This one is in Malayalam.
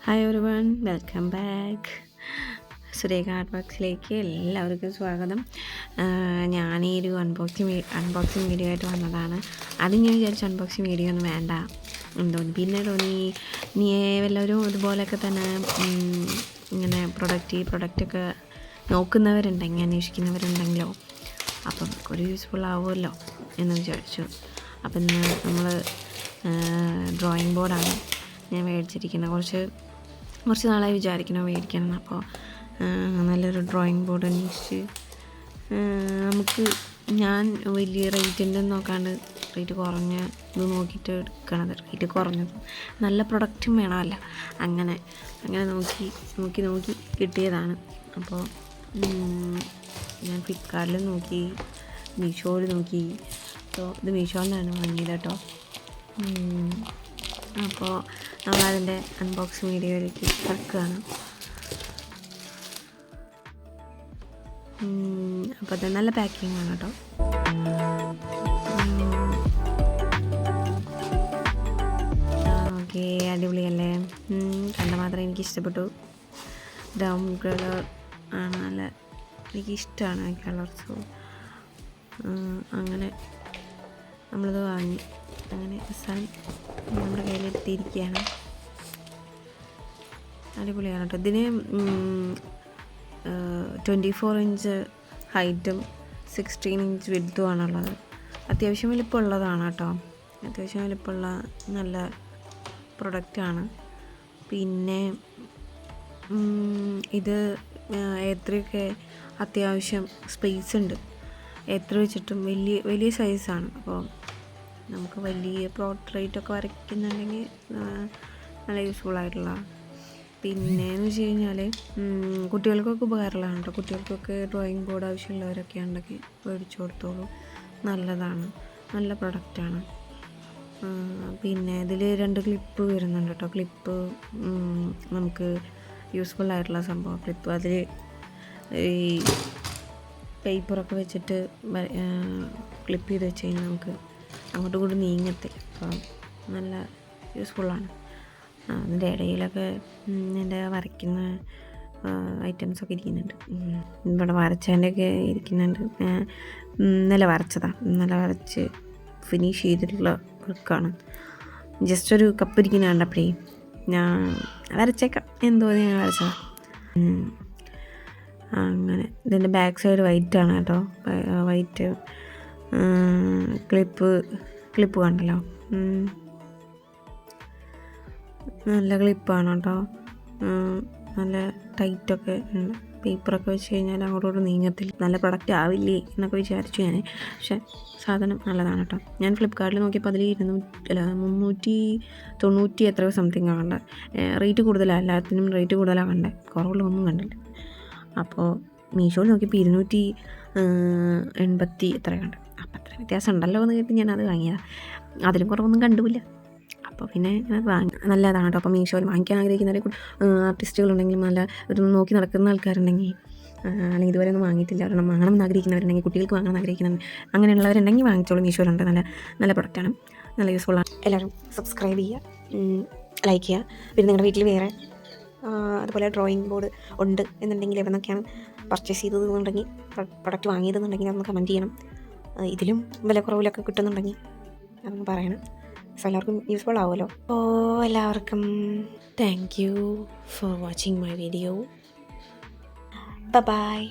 Hi everyone, welcome back. Surekha art വർക്സിലേക്ക് എല്ലാവർക്കും സ്വാഗതം. ഞാൻ ഈ ഒരു അൺബോക്സിങ് വീഡിയോ ആയിട്ട് വന്നതാണ്. അത് ഞാൻ വിചാരിച്ചു അൺബോക്സിങ് വീഡിയോ ഒന്നും വേണ്ട എന്തോന്നി, പിന്നെ തോന്നി നീ എല്ലാവരും ഇതുപോലെയൊക്കെ തന്നെ ഇങ്ങനെ പ്രൊഡക്റ്റൊക്കെ നോക്കുന്നവരുണ്ടെങ്കിൽ അന്വേഷിക്കുന്നവരുണ്ടെങ്കിലോ അപ്പം ഒരു യൂസ്ഫുൾ ആവുമല്ലോ എന്ന് വിചാരിച്ചു. അപ്പം ഇന്ന് നമ്മൾ ഡ്രോയിങ് ബോർഡാണ് ഞാൻ മേടിച്ചിരിക്കുന്നത്. കുറച്ച് നാളായി വിചാരിക്കണം മേടിക്കണം. അപ്പോൾ നല്ലൊരു ഡ്രോയിങ് ബോർഡ് അന്വേഷിച്ച് നമുക്ക് ഞാൻ വലിയ റേറ്റിൻ്റെ നോക്കാണ്ട് റേറ്റ് കുറഞ്ഞ ഇത് നോക്കിയിട്ട് എടുക്കണത്. റേറ്റ് കുറഞ്ഞത് നല്ല പ്രൊഡക്റ്റും വേണമല്ല, അങ്ങനെ നോക്കി കിട്ടിയതാണ്. അപ്പോൾ ഞാൻ ഫ്ലിപ്കാർട്ടിൽ നോക്കി, മീഷോയിൽ നോക്കി. അപ്പോൾ ഇത് മീഷോയിലാണ് വാങ്ങിയത് കേട്ടോ. അപ്പോൾ നമ്മളതിൻ്റെ അൺബോക്സിങ് വീഡിയോയിലേക്ക് കിടക്കുകയാണ്. അപ്പോൾ അത് നല്ല പാക്കിംഗ് ആണ് കേട്ടോ. ഓക്കെ, അടിപൊളിയല്ലേ? കണ്ട മാത്രം എനിക്ക് ഇഷ്ടപ്പെട്ടു. ബ്രൗൺ കളർ ആണ്, നല്ല എനിക്കിഷ്ടമാണ് ആ കളർസ്. അങ്ങനെ നമ്മളിത് വാങ്ങി. അങ്ങനെ സാധനം നമ്മുടെ കയ്യിലെത്തിയിരിക്കുകയാണ്. അടിപൊളിയാണ് കേട്ടോ. ഇതിന് 24 ഇഞ്ച് ഹൈറ്റും 16 ഇഞ്ച് വിഡ്ത്തും ആണുള്ളത്. അത്യാവശ്യം വലിപ്പമുള്ളതാണ് കേട്ടോ. അത്യാവശ്യം വലിപ്പമുള്ള നല്ല പ്രൊഡക്റ്റാണ്. പിന്നെ ഇത് എത്രയൊക്കെ അത്യാവശ്യം സ്പേസ് ഉണ്ട്. എത്ര വെച്ചിട്ടും വലിയ സൈസാണ്. അപ്പോൾ നമുക്ക് വലിയ പോർട്രേറ്റൊക്കെ വരയ്ക്കുന്നുണ്ടെങ്കിൽ നല്ല യൂസ്ഫുൾ ആയിട്ടുള്ള. പിന്നെയെന്ന് വെച്ച് കഴിഞ്ഞാൽ കുട്ടികൾക്കൊക്കെ ഉപകാരമുള്ളതാണ് കേട്ടോ. കുട്ടികൾക്കൊക്കെ ഡ്രോയിങ് ബോർഡ് ആവശ്യമുള്ളവരൊക്കെ ഉണ്ടെങ്കിൽ മേടിച്ചു കൊടുത്തോളൂ, നല്ലതാണ്, നല്ല പ്രൊഡക്റ്റാണ്. പിന്നെ ഇതിൽ 2 ക്ലിപ്പ് വരുന്നുണ്ട് കേട്ടോ. ക്ലിപ്പ് നമുക്ക് യൂസ്ഫുൾ ആയിട്ടുള്ള സംഭവം ക്ലിപ്പ്. അതിൽ ഈ പേപ്പറൊക്കെ വെച്ചിട്ട് ക്ലിപ്പ് ചെയ്ത് വെച്ച് കഴിഞ്ഞാൽ നമുക്ക് അങ്ങോട്ടും ഇങ്ങോട്ടും നീങ്ങത്തില്ല. അപ്പം നല്ല യൂസ്ഫുള്ളാണ്. അതിൻ്റെ ഇടയിലൊക്കെ എൻ്റെ വരയ്ക്കുന്ന ഐറ്റംസൊക്കെ ഇരിക്കുന്നുണ്ട്. ഇവിടെ വരച്ചതിൻ്റെയൊക്കെ ഇരിക്കുന്നുണ്ട്. ഇന്നലെ വരച്ച് ഫിനിഷ് ചെയ്തിട്ടുള്ള വർക്കാണ്. ജസ്റ്റ് ഒരു കപ്പ് ഇരിക്കുന്ന കണ്ടപ്പോഴേ ഞാൻ വരച്ചേക്കാം എന്തോ ഞാൻ വരച്ചതാണ്. അങ്ങനെ ഇതിൻ്റെ ബാക്ക് സൈഡ് വൈറ്റാണ് കേട്ടോ. വൈറ്റ് ക്ലിപ്പ് കണ്ടല്ലോ, നല്ല ക്ലിപ്പാണ് കേട്ടോ. നല്ല ടൈറ്റൊക്കെ ഉണ്ട്. പേപ്പറൊക്കെ വെച്ച് കഴിഞ്ഞാൽ അങ്ങോട്ടോട്ട് നീങ്ങത്തില്ല. നല്ല പ്രൊഡക്റ്റ് ആവില്ലേ എന്നൊക്കെ വിചാരിച്ചു ഞാൻ. പക്ഷെ സാധനം നല്ലതാണ് കേട്ടോ. ഞാൻ ഫ്ലിപ്കാർട്ടിൽ നോക്കിയപ്പോൾ അതിൽ 390 എത്രയോ സംതിങ് കണ്ടത്. റേറ്റ് കൂടുതലാണ്, എല്ലാത്തിനും റേറ്റ് കൂടുതലാണ് കണ്ടത്, കുറവുള്ളതൊന്നും കണ്ടില്ല. അപ്പോൾ മീഷോയിൽ നോക്കിയപ്പോൾ 280 എത്ര കണ്ടത്. അപ്പം അത്ര വ്യത്യാസം ഉണ്ടല്ലോ എന്ന് കേട്ട് ഞാനത് വാങ്ങിയതാണ്. അതിലും കുറവൊന്നും കണ്ടുമില്ല. അപ്പോൾ പിന്നെ അത് വാങ്ങി. നല്ലതാണ് കേട്ടോ. അപ്പോൾ മീഷോയിൽ വാങ്ങിക്കാൻ ആഗ്രഹിക്കുന്നവർ ആർട്ടിസ്റ്റുകളുണ്ടെങ്കിലും നല്ല ഒരു നോക്കി നടക്കുന്ന ആൾക്കാരുണ്ടെങ്കിൽ, അല്ലെങ്കിൽ ഇതുവരെ ഒന്നും വാങ്ങിയിട്ടില്ല, ഒരെണ്ണം വാങ്ങണമെന്ന് ആഗ്രഹിക്കുന്നവരുണ്ടെങ്കിൽ, കുട്ടികൾക്ക് വാങ്ങണം ആഗ്രഹിക്കുന്നവർ അങ്ങനെയുള്ളവരുണ്ടെങ്കിൽ വാങ്ങിച്ചോളൂ. മീഷോയിലുണ്ട്, നല്ല പ്രൊഡക്റ്റാണ്, നല്ല യൂസ്ഫുള്ളാണ്. എല്ലാവരും സബ്സ്ക്രൈബ് ചെയ്യുക, ലൈക്ക് ചെയ്യുക. പിന്നെ നിങ്ങളുടെ വീട്ടിൽ വേറെ അതുപോലെ ഡ്രോയിങ് ബോർഡ് ഉണ്ട് എന്നുണ്ടെങ്കിൽ എവിടെ നിന്നൊക്കെയാണ് പർച്ചേസ് ചെയ്തതെന്നുണ്ടെങ്കിൽ, പ്രൊഡക്റ്റ് വാങ്ങിയതെന്നുണ്ടെങ്കിൽ അതൊന്ന് കമൻറ്റ് ചെയ്യണം. ഇതിലും വില കുറവിലൊക്കെ കിട്ടുന്നുണ്ടെങ്കിൽ അതൊന്ന് പറയണം. സോ എല്ലാവർക്കും യൂസ്ഫുൾ ആവുമല്ലോ. അപ്പോൾ എല്ലാവർക്കും thank you for watching my video. By.